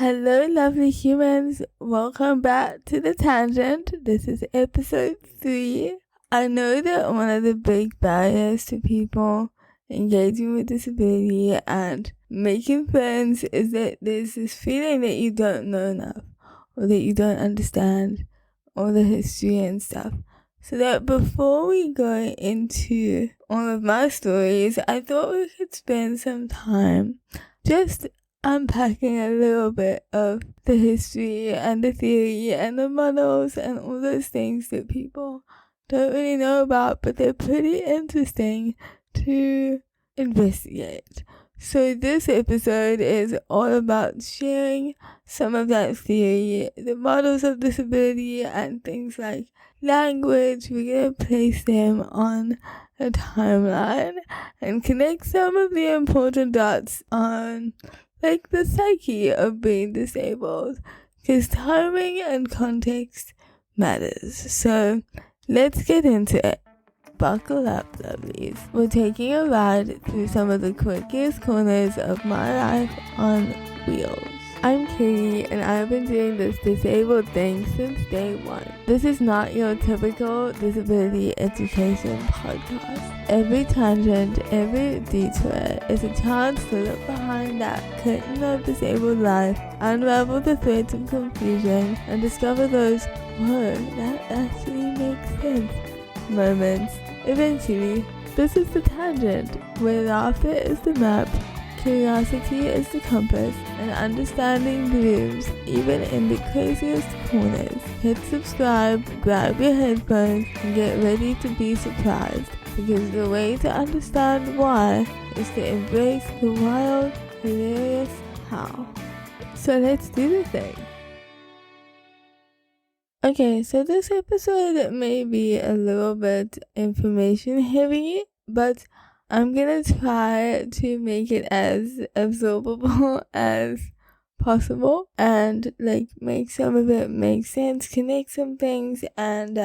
Hello, lovely humans. Welcome back to The Tangent. This is episode 3. I know that one of the big barriers to people engaging with disability and making friends is that there's this feeling that you don't know enough, or that you don't understand all the history and stuff. So that before we go into all of my stories, I thought we could spend some time just unpacking a little bit of the history and the theory and the models and all those things that people don't really know about, but they're pretty interesting to investigate. So this episode is all about sharing some of that theory, the models of disability and things like language. We're going to place them on a timeline and connect some of the important dots on like the psyche of being disabled, because timing and context matters. So let's get into it. Buckle up, lovelies. We're taking a ride through some of the quickest corners of my life on wheels. I'm Katie, and I've been doing this disabled thing since day one. This is not your typical disability education podcast. Every tangent, every detour is a chance to look behind that curtain of disabled life, unravel the threads of confusion, and discover those, whoa, that actually makes sense moments. Eventually, this is The Tangent, where laughter is the map, curiosity is the compass, and understanding blooms even in the craziest corners. Hit subscribe, grab your headphones, and get ready to be surprised, because the way to understand why is to embrace the wild, hilarious how. So let's do the thing. Okay, so this episode may be a little bit information heavy, but I'm gonna try to make it as absorbable as possible and make some of it make sense, connect some things. And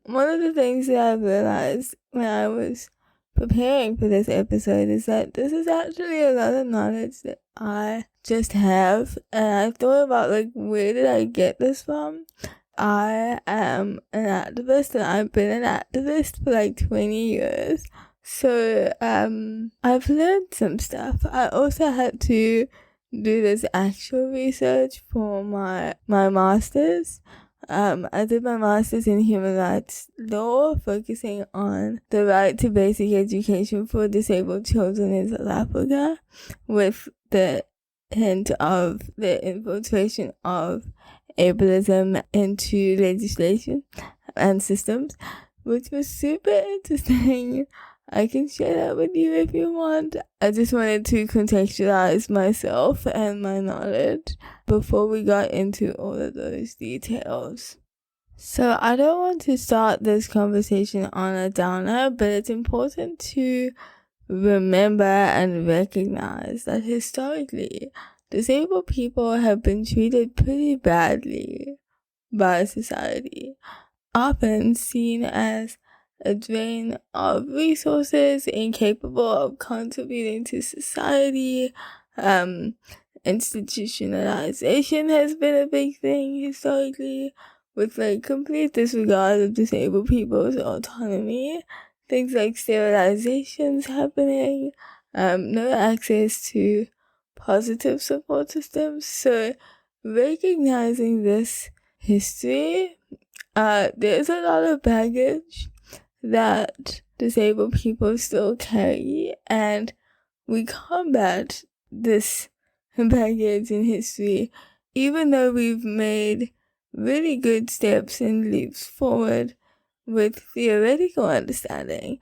one of the things that I realized when I was preparing for this episode is that this is actually a lot of knowledge that I just have, and I thought about where did I get this from. I am an activist, and I've been an activist for 20 years. So, I've learned some stuff. I also had to do this actual research for my master's. I did my master's in human rights law, focusing on the right to basic education for disabled children in South Africa, with the hint of the infiltration of ableism into legislation and systems, which was super interesting. I can share that with you if you want. I just wanted to contextualize myself and my knowledge before we got into all of those details. So I don't want to start this conversation on a downer, but it's important to remember and recognize that historically, disabled people have been treated pretty badly by society, often seen as a drain of resources, incapable of contributing to society. Institutionalization has been a big thing historically, with complete disregard of disabled people's autonomy. Things like sterilizations happening, no access to positive support systems. So recognizing this history, there's a lot of baggage that disabled people still carry, and we combat this baggage in history, even though we've made really good steps and leaps forward with theoretical understanding.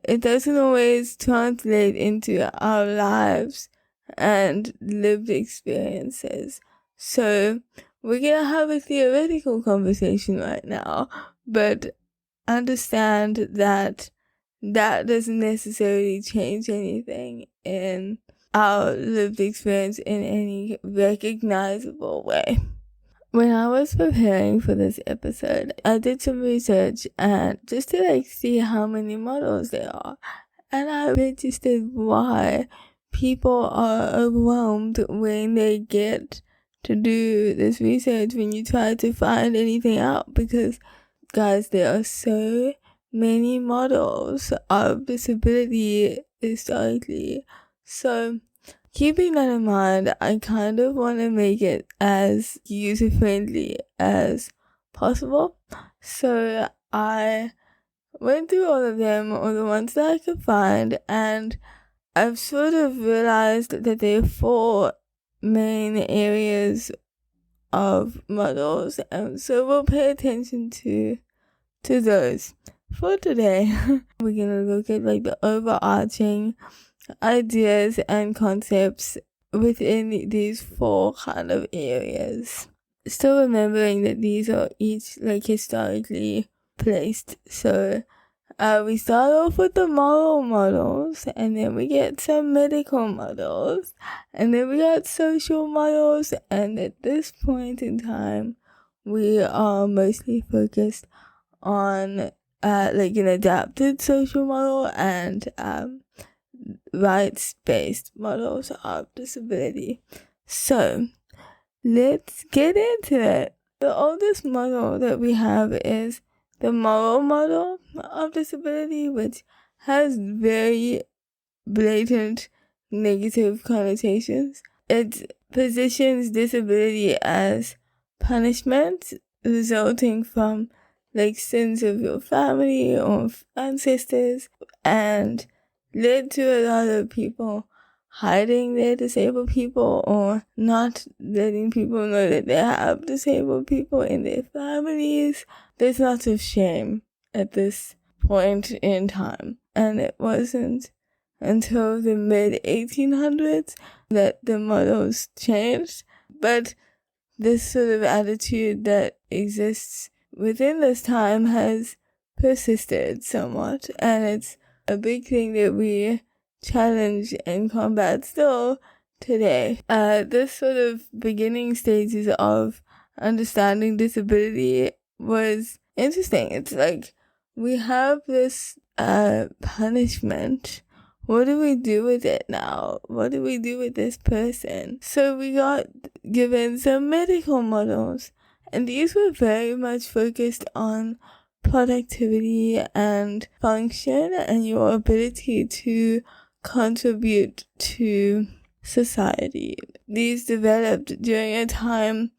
It doesn't always translate into our lives and lived experiences. So we're gonna have a theoretical conversation right now, but understand that doesn't necessarily change anything in our lived experience in any recognizable way. When I was preparing for this episode, I did some research and just to see how many models there are, and I registered why people are overwhelmed when they get to do this research when you try to find anything out, because guys, there are so many models of disability historically. So keeping that in mind, I kind of want to make it as user-friendly as possible. So I went through all of them, or the ones that I could find, and I've sort of realized that there are 4 main areas of models, and so we'll pay attention to those. For today, we're gonna look at like the overarching ideas and concepts within these 4 kind of areas. Still remembering that these are each like historically placed. So we start off with the moral models, and then we get some medical models, and then we got social models, and at this point in time, we are mostly focused on like an adapted social model and rights-based models of disability. So let's get into it. The oldest model that we have is the moral model of disability, which has very blatant negative connotations. It positions disability as punishment resulting from like sins of your family or ancestors, and led to a lot of people hiding their disabled people or not letting people know that they have disabled people in their families. There's lots of shame at this point in time, and it wasn't until the mid-1800s that the models changed. But this sort of attitude that exists within this time has persisted somewhat, and it's a big thing that we challenge and combat still today. This sort of beginning stages of understanding disability was interesting. It's like we have this punishment. What do we do with it now? What do we do with this person? So we got given some medical models, and these were very much focused on productivity and function and your ability to contribute to society. These developed during a time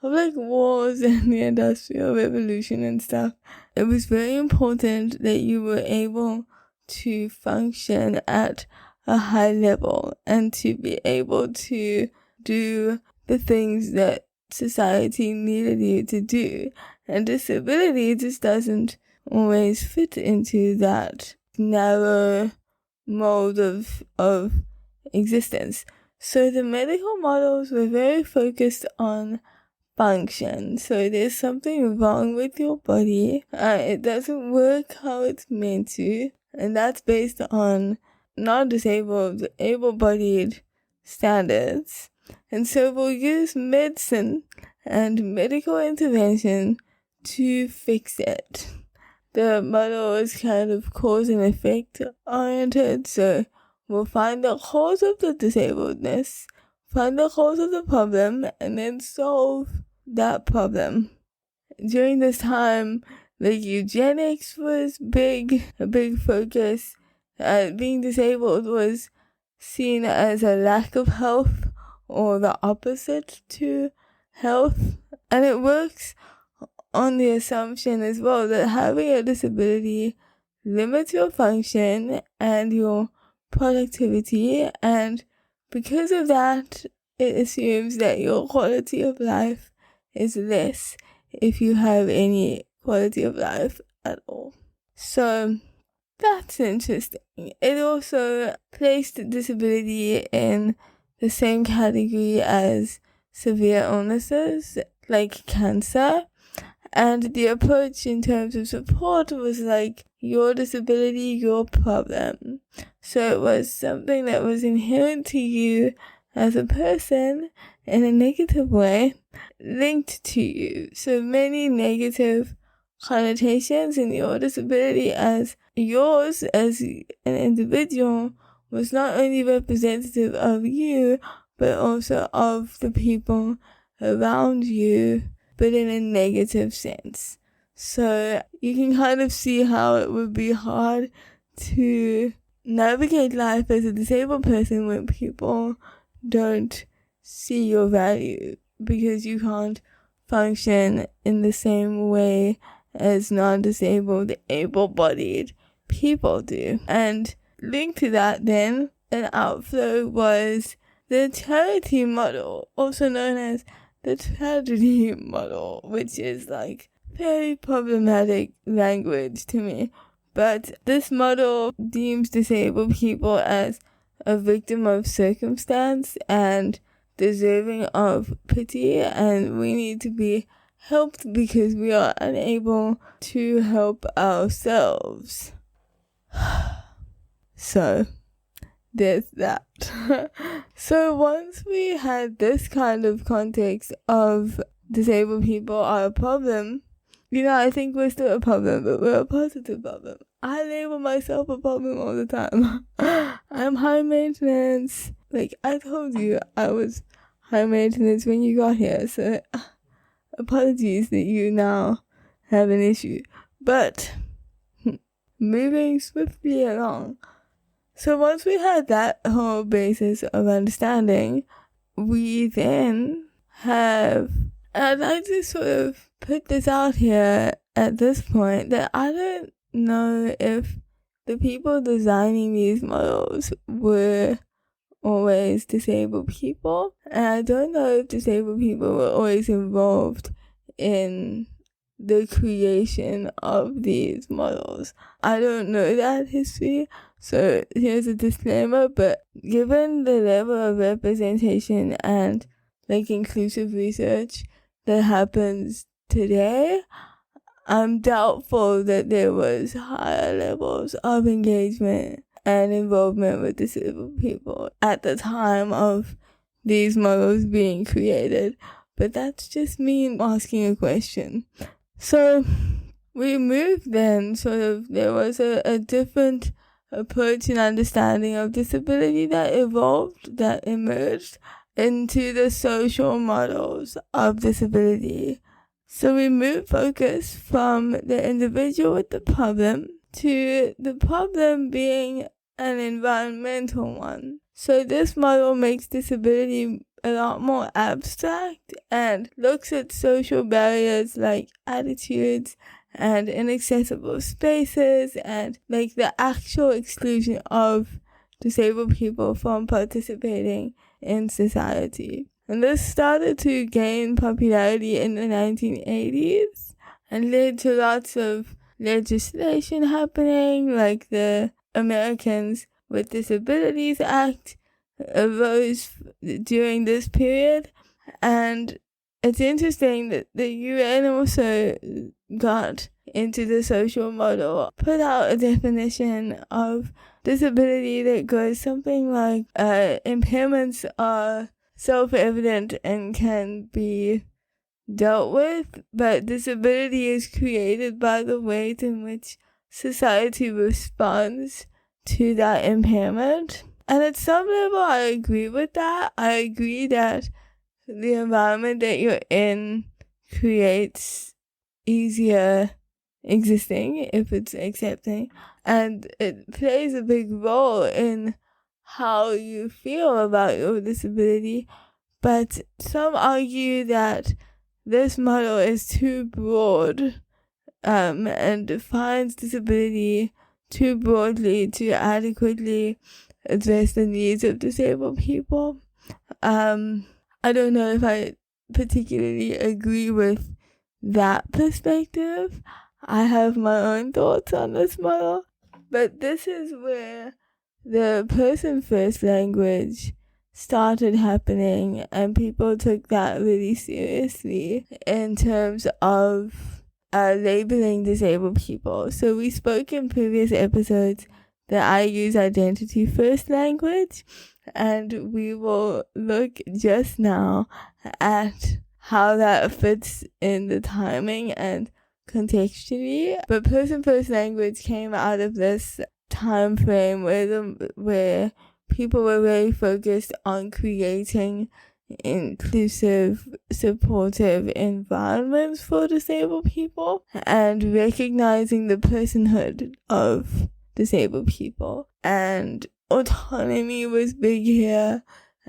of like wars and the Industrial Revolution and stuff. It was very important that you were able to function at a high level and to be able to do the things that society needed you to do. And disability just doesn't always fit into that narrow mold of existence. So the medical models were very focused on function. So there's something wrong with your body. It doesn't work how it's meant to. And that's based on non-disabled, able-bodied standards. And so we'll use medicine and medical intervention to fix it. The model is kind of cause and effect oriented, so we'll find the cause of the disabledness, find the cause of the problem, and then solve that problem. During this time, like eugenics was a big focus. Being disabled was seen as a lack of health or the opposite to health, and it works on the assumption as well that having a disability limits your function and your productivity, and because of that, it assumes that your quality of life is less if you have any quality of life at all. So that's interesting. It also placed disability in the same category as severe illnesses like cancer. And the approach in terms of support was like, your disability, your problem. So it was something that was inherent to you as a person in a negative way, linked to you. So many negative connotations in your disability as yours as an individual was not only representative of you, but also of the people around you, but in a negative sense. So you can kind of see how it would be hard to navigate life as a disabled person when people don't see your value, because you can't function in the same way as non-disabled, able-bodied people do. And linked to that then, an outflow was the charity model, also known as the tragedy model, which is like very problematic language to me. But this model deems disabled people as a victim of circumstance and deserving of pity, and we need to be helped because we are unable to help ourselves. So there's that. So once we had this kind of context of disabled people are a problem, I think we're still a problem, but we're a positive problem. I label myself a problem all the time. I'm high maintenance. Like I told you, I was high maintenance when you got here, so apologies that you now have an issue. But moving swiftly along. So once we had that whole basis of understanding, we then have, and I'd like to sort of put this out here at this point, that I don't know if the people designing these models were always disabled people, and I don't know if disabled people were always involved in the creation of these models. I don't know that history, so here's a disclaimer, but given the level of representation and inclusive research that happens today, I'm doubtful that there was higher levels of engagement and involvement with disabled people at the time of these models being created. But that's just me asking a question. So we moved then, there was a different approach and understanding of disability that evolved, that emerged into the social models of disability. So we moved focus from the individual with the problem to the problem being an environmental one. So this model makes disability a lot more abstract and looks at social barriers like attitudes and inaccessible spaces and the actual exclusion of disabled people from participating in society. And this started to gain popularity in the 1980s and led to lots of legislation happening, like the Americans with Disabilities Act arose during this period. And it's interesting that the UN also got into the social model, put out a definition of disability that goes something like impairments are self-evident and can be dealt with, but disability is created by the ways in which society responds to that impairment. And at some level, I agree with that. I agree that the environment that you're in creates easier existing if it's accepting, and it plays a big role in how you feel about your disability. But some argue that this model is too broad and defines disability too broadly to adequately address the needs of disabled people. I don't know if I particularly agree with that perspective. I have my own thoughts on this model, but this is where the person first language started happening, and people took that really seriously in terms of labeling disabled people. So we spoke in previous episodes that I use identity first language, and we will look just now at how that fits in the timing and contextually. But person first language came out of this time frame where people were very focused on creating inclusive, supportive environments for disabled people, and recognizing the personhood of disabled people. And autonomy was big here,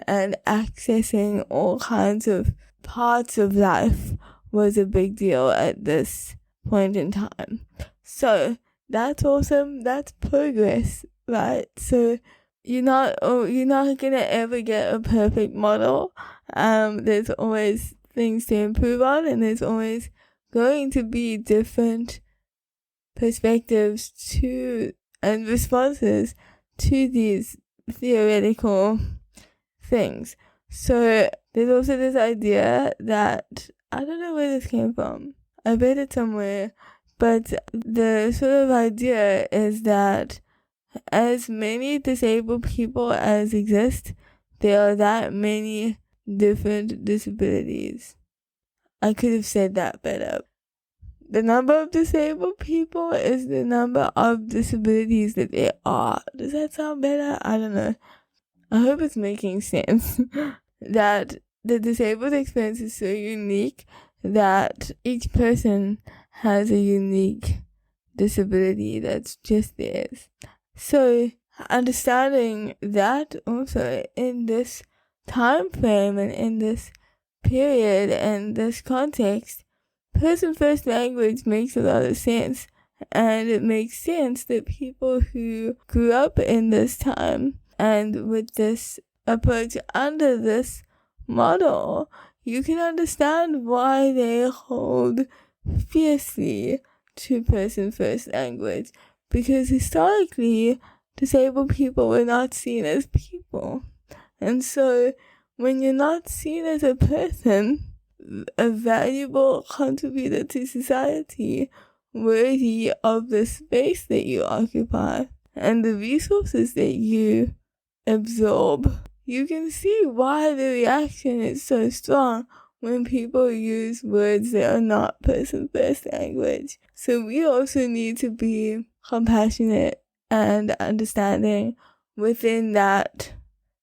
and accessing all kinds of parts of life was a big deal at this point in time. So that's awesome. That's progress, right? So you're not gonna ever get a perfect model. There's always things to improve on, and there's always going to be different perspectives to and responses to these theoretical things. So there's also this idea that, I don't know where this came from, I read it somewhere, but the sort of idea is that as many disabled people as exist, there are that many different disabilities. I could have said that better. The number of disabled people is the number of disabilities that there are. Does that sound better? I don't know. I hope it's making sense. That the disabled experience is so unique that each person has a unique disability that's just theirs. So understanding that also in this time frame and in this period and this context, person first language makes a lot of sense. And it makes sense that people who grew up in this time and with this approach under this model, you can understand why they hold fiercely to person first language. Because historically, disabled people were not seen as people. And so when you're not seen as a person, a valuable contributor to society, worthy of the space that you occupy and the resources that you absorb, you can see why the reaction is so strong when people use words that are not person first language. So we also need to be compassionate and understanding within that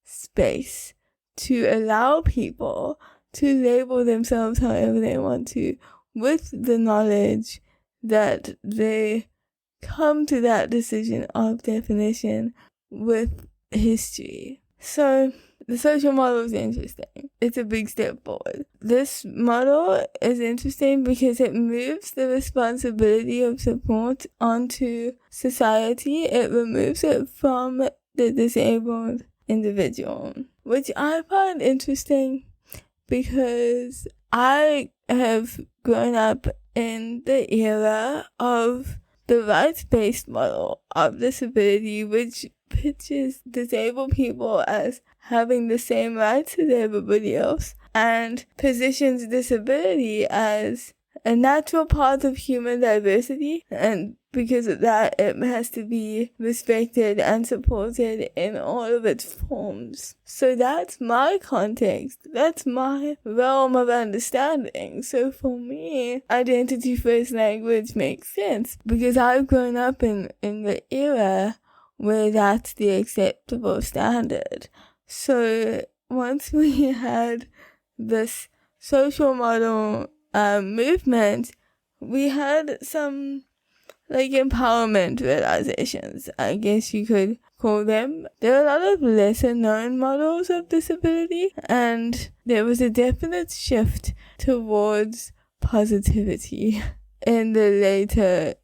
space to allow people to label themselves however they want to, with the knowledge that they come to that decision of definition with history. So the social model is interesting. It's a big step forward. This model is interesting because it moves the responsibility of support onto society. It removes it from the disabled individual, which I find interesting because I have grown up in the era of the rights-based model of disability, which pitches disabled people as having the same rights as everybody else and positions disability as a natural part of human diversity, and because of that it has to be respected and supported in all of its forms. So that's my context, that's my realm of understanding. So for me, identity first language makes sense because I've grown up in the era where that's the acceptable standard. So once we had this social model movement, we had some empowerment realizations, I guess you could call them. There are a lot of lesser known models of disability, and there was a definite shift towards positivity in the later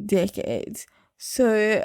decades. So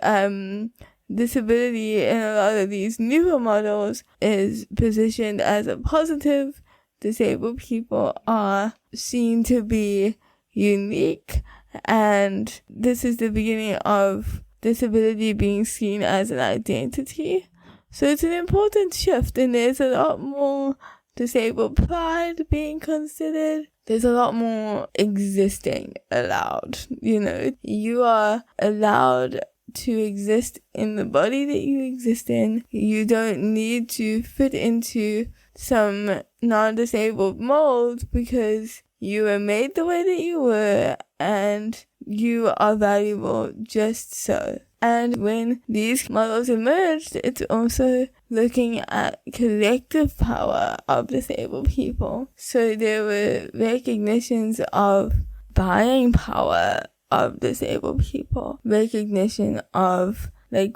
disability in a lot of these newer models is positioned as a positive. Disabled people are seen to be unique, and this is the beginning of disability being seen as an identity. So it's an important shift, and there's a lot more disabled pride being considered. There's a lot more existing allowed. You are allowed to exist in the body that you exist in. You don't need to fit into some non-disabled mold because you were made the way that you were and you are valuable just so. And when these models emerged, it's also looking at collective power of disabled people. So there were recognitions of buying power of disabled people, recognition of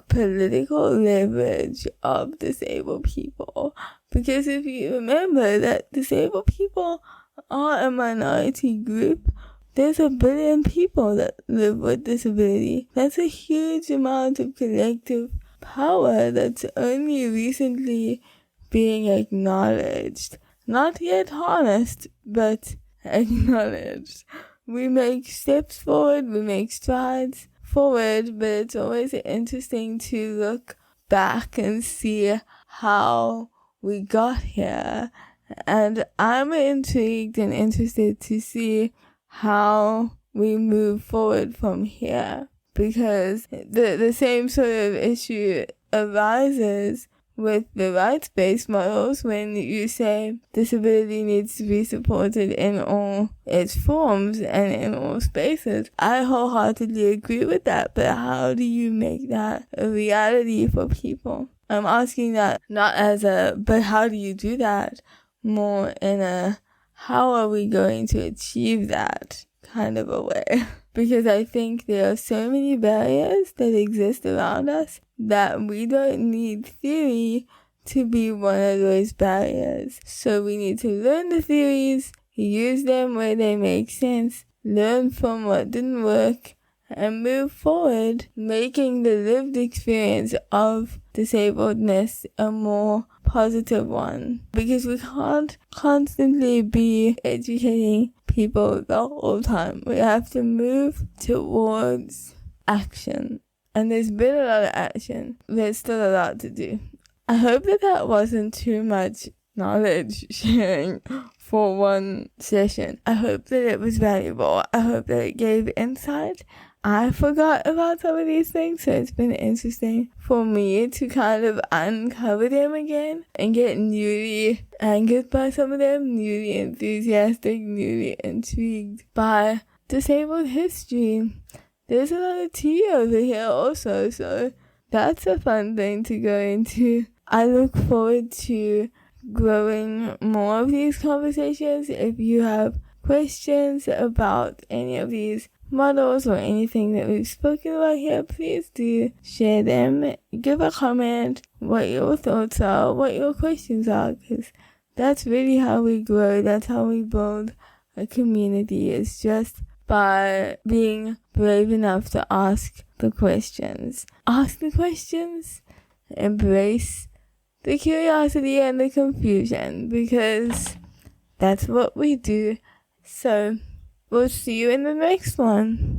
political leverage of disabled people. Because if you remember that disabled people are a minority group, there's 1 billion people that live with disability. That's a huge amount of collective power that's only recently being acknowledged. Not yet harnessed, but acknowledged. We make steps forward, we make strides forward, but it's always interesting to look back and see how we got here. And I'm intrigued and interested to see how we move forward from here, because the same sort of issue arises with the rights-based models when you say disability needs to be supported in all its forms and in all spaces. I wholeheartedly agree with that, but how do you make that a reality for people? I'm asking that not as but how do you do that? More in how are we going to achieve that kind of a way? Because I think there are so many barriers that exist around us that we don't need theory to be one of those barriers. So we need to learn the theories, use them where they make sense, learn from what didn't work, and move forward, making the lived experience of disabledness a more positive one. Because we can't constantly be educating people the whole time. We have to move towards action. And there's been a lot of action. There's still a lot to do. I hope that wasn't too much knowledge sharing for one session. I hope that it was valuable. I hope that it gave insight. I forgot about some of these things, so it's been interesting for me to kind of uncover them again and get newly angered by some of them, newly enthusiastic, newly intrigued by disabled history. There's a lot of tea over here also, so that's a fun thing to go into. I look forward to growing more of these conversations. If you have questions about any of these models or anything that we've spoken about here, please do share them. Give a comment what your thoughts are, what your questions are, because that's really how we grow. That's how we build a community. It's just by being brave enough to ask the questions. Ask the questions, embrace the curiosity and the confusion, because that's what we do. So we'll see you in the next one.